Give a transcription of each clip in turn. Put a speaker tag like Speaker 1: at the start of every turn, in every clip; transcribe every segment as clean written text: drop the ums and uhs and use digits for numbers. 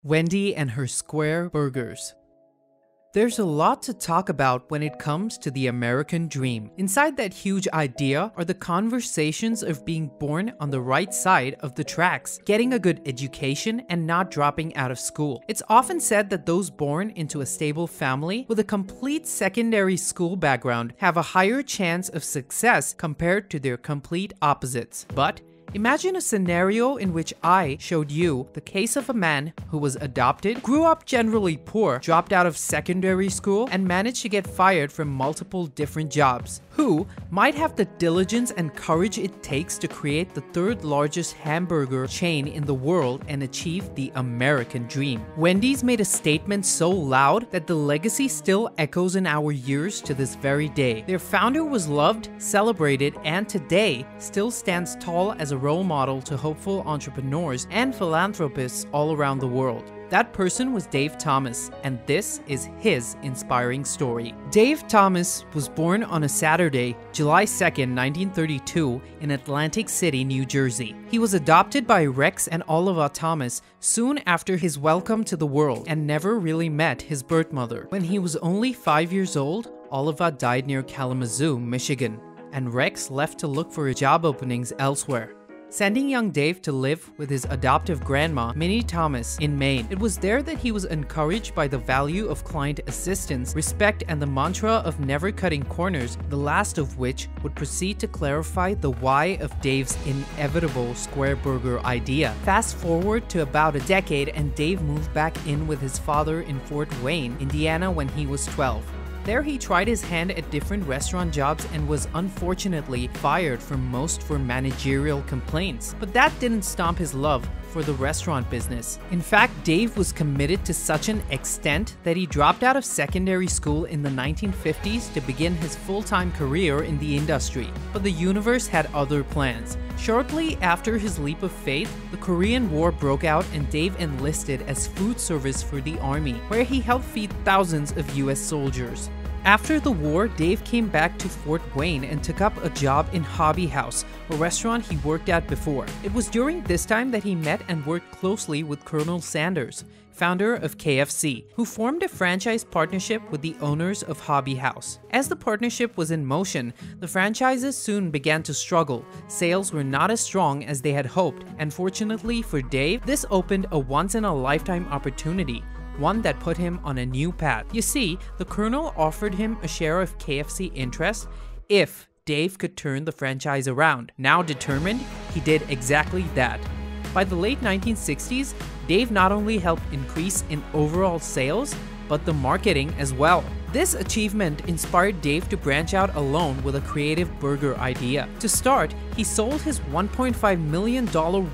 Speaker 1: Wendy and her square burgers. There's a lot to talk about when it comes to the American dream. Inside that huge idea are the conversations of being born on the right side of the tracks, getting a good education, and not dropping out of school. It's often said that those born into a stable family with a complete secondary school background have a higher chance of success compared to their complete opposites. But imagine a scenario in which I showed you the case of a man who was adopted, grew up generally poor, dropped out of secondary school, and managed to get fired from multiple different jobs, who might have the diligence and courage it takes to create the third largest hamburger chain in the world and achieve the American dream. Wendy's made a statement so loud that the legacy still echoes in our ears to this very day. Their founder was loved, celebrated, and today still stands tall as a role model to hopeful entrepreneurs and philanthropists all around the world. That person was Dave Thomas, and this is his inspiring story. Dave Thomas was born on a Saturday, July 2nd, 1932, in Atlantic City, New Jersey. He was adopted by Rex and Oliva Thomas soon after his welcome to the world and never really met his birth mother. When he was only 5 years old, Oliva died near Kalamazoo, Michigan, and Rex left to look for job openings elsewhere, sending young Dave to live with his adoptive grandma, Minnie Thomas, in Maine. It was there that he was encouraged by the value of client assistance, respect, and the mantra of never cutting corners, the last of which would proceed to clarify the why of Dave's inevitable square burger idea. Fast forward to about a decade and Dave moved back in with his father in Fort Wayne, Indiana when he was 12. There he tried his hand at different restaurant jobs and was unfortunately fired from most for managerial complaints. But that didn't stop his love for the restaurant business. In fact, Dave was committed to such an extent that he dropped out of secondary school in the 1950s to begin his full-time career in the industry. But the universe had other plans. Shortly after his leap of faith, the Korean War broke out and Dave enlisted as food service for the army, where he helped feed thousands of US soldiers. After the war, Dave came back to Fort Wayne and took up a job in Hobby House, a restaurant he worked at before. It was during this time that he met and worked closely with Colonel Sanders, founder of KFC, who formed a franchise partnership with the owners of Hobby House. As the partnership was in motion, the franchises soon began to struggle. Sales were not as strong as they had hoped, and fortunately for Dave, this opened a once-in-a-lifetime opportunity, one that put him on a new path. You see, the Colonel offered him a share of KFC interest if Dave could turn the franchise around. Now determined, he did exactly that. By the late 1960s, Dave not only helped increase in overall sales, but the marketing as well. This achievement inspired Dave to branch out alone with a creative burger idea. To start, he sold his $1.5 million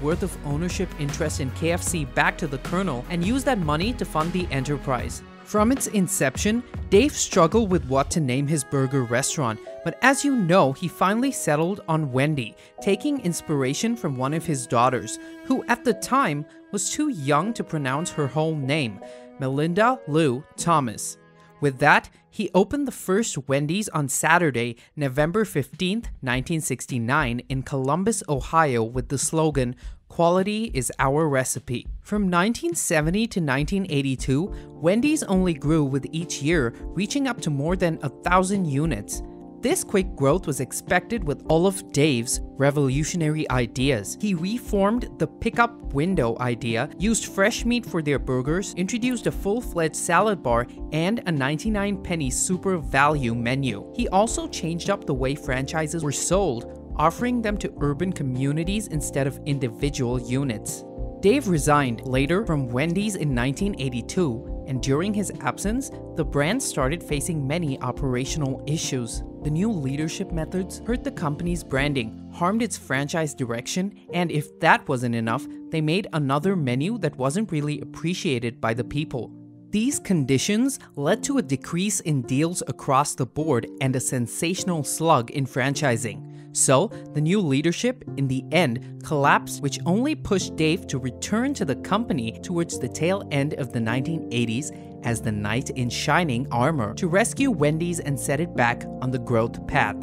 Speaker 1: worth of ownership interest in KFC back to the Colonel and used that money to fund the enterprise. From its inception, Dave struggled with what to name his burger restaurant, but as you know, he finally settled on Wendy, taking inspiration from one of his daughters, who at the time was too young to pronounce her whole name, Melinda Lou Thomas. With that, he opened the first Wendy's on Saturday, November 15, 1969 in Columbus, Ohio with the slogan, "Quality is our recipe." From 1970 to 1982, Wendy's only grew with each year, reaching up to more than 1,000 units. This quick growth was expected with all of Dave's revolutionary ideas. He reformed the pickup window idea, used fresh meat for their burgers, introduced a full-fledged salad bar, and a 99-penny super value menu. He also changed up the way franchises were sold, offering them to urban communities instead of individual units. Dave resigned later from Wendy's in 1982, and during his absence, the brand started facing many operational issues. The new leadership methods hurt the company's branding, harmed its franchise direction, and if that wasn't enough, they made another menu that wasn't really appreciated by the people. These conditions led to a decrease in deals across the board and a sensational slug in franchising. So, the new leadership, in the end, collapsed, which only pushed Dave to return to the company towards the tail end of the 1980s as the knight in shining armor to rescue Wendy's and set it back on the growth path.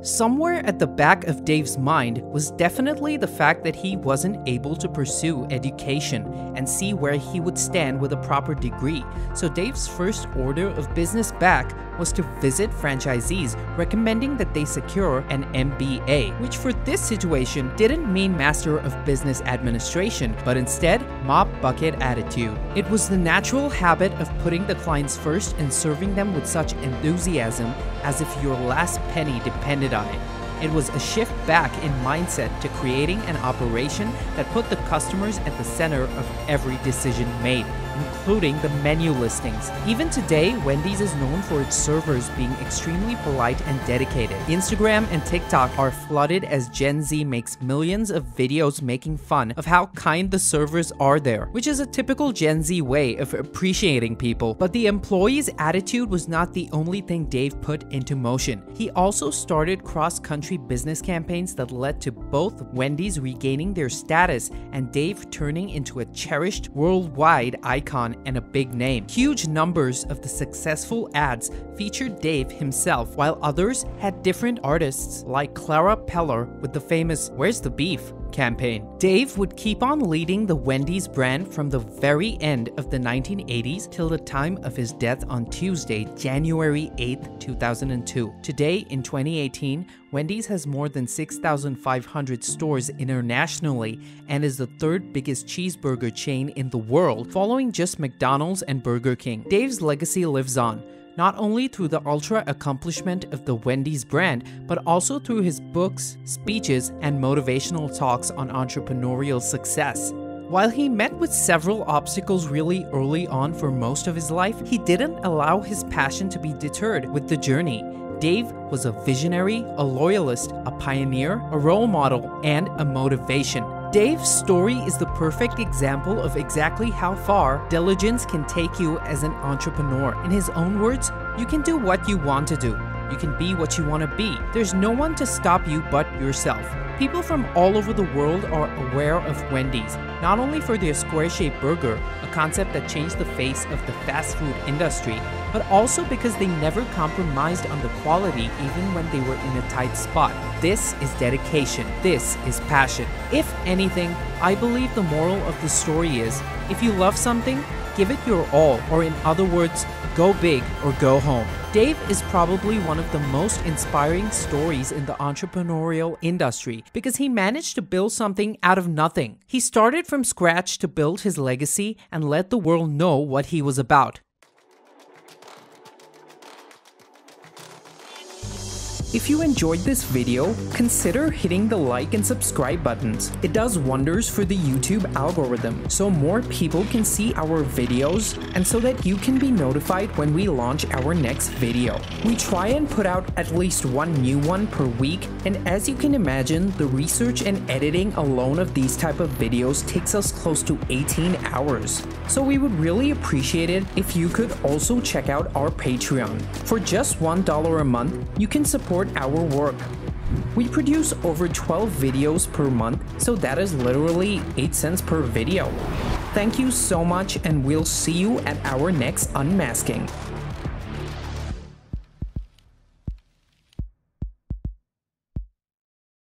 Speaker 1: Somewhere at the back of Dave's mind was definitely the fact that he wasn't able to pursue education and see where he would stand with a proper degree, so Dave's first order of business back was to visit franchisees recommending that they secure an MBA, which for this situation didn't mean Master of Business Administration, but instead mop bucket attitude. It was the natural habit of putting the clients first and serving them with such enthusiasm as if your last penny depended on it. It was a shift back in mindset to creating an operation that put the customers at the center of every decision made, including the menu listings. Even today, Wendy's is known for its servers being extremely polite and dedicated. Instagram and TikTok are flooded as Gen Z makes millions of videos making fun of how kind the servers are there, which is a typical Gen Z way of appreciating people. But the employee's attitude was not the only thing Dave put into motion. He also started cross-country business campaigns that led to both Wendy's regaining their status and Dave turning into a cherished worldwide icon and a big name. Huge numbers of the successful ads featured Dave himself, while others had different artists like Clara Peller with the famous "Where's the Beef?" campaign. Dave would keep on leading the Wendy's brand from the very end of the 1980s till the time of his death on Tuesday, January 8th, 2002. Today, in 2018, Wendy's has more than 6,500 stores internationally and is the third biggest cheeseburger chain in the world, following just McDonald's and Burger King. Dave's legacy lives on, not only through the ultra accomplishment of the Wendy's brand, but also through his books, speeches, and motivational talks on entrepreneurial success. While he met with several obstacles really early on for most of his life, he didn't allow his passion to be deterred with the journey. Dave was a visionary, a loyalist, a pioneer, a role model, and a motivation. Dave's story is the perfect example of exactly how far diligence can take you as an entrepreneur. In his own words, you can do what you want to do. You can be what you want to be. There's no one to stop you but yourself. People from all over the world are aware of Wendy's, not only for their square-shaped burger, a concept that changed the face of the fast food industry, but also because they never compromised on the quality even when they were in a tight spot. This is dedication. This is passion. If anything, I believe the moral of the story is, if you love something, give it your all, or in other words, go big or go home. Dave is probably one of the most inspiring stories in the entrepreneurial industry because he managed to build something out of nothing. He started from scratch to build his legacy and let the world know what he was about. If you enjoyed this video, consider hitting the like and subscribe buttons. It does wonders for the YouTube algorithm, so more people can see our videos and so that you can be notified when we launch our next video. We try and put out at least one new one per week, and as you can imagine, the research and editing alone of these type of videos takes us close to 18 hours. So we would really appreciate it if you could also check out our Patreon. For just $1 a month, you can support our work. We produce over 12 videos per month, so that is literally 8 cents per video. Thank you so much, and we'll see you at our next unmasking.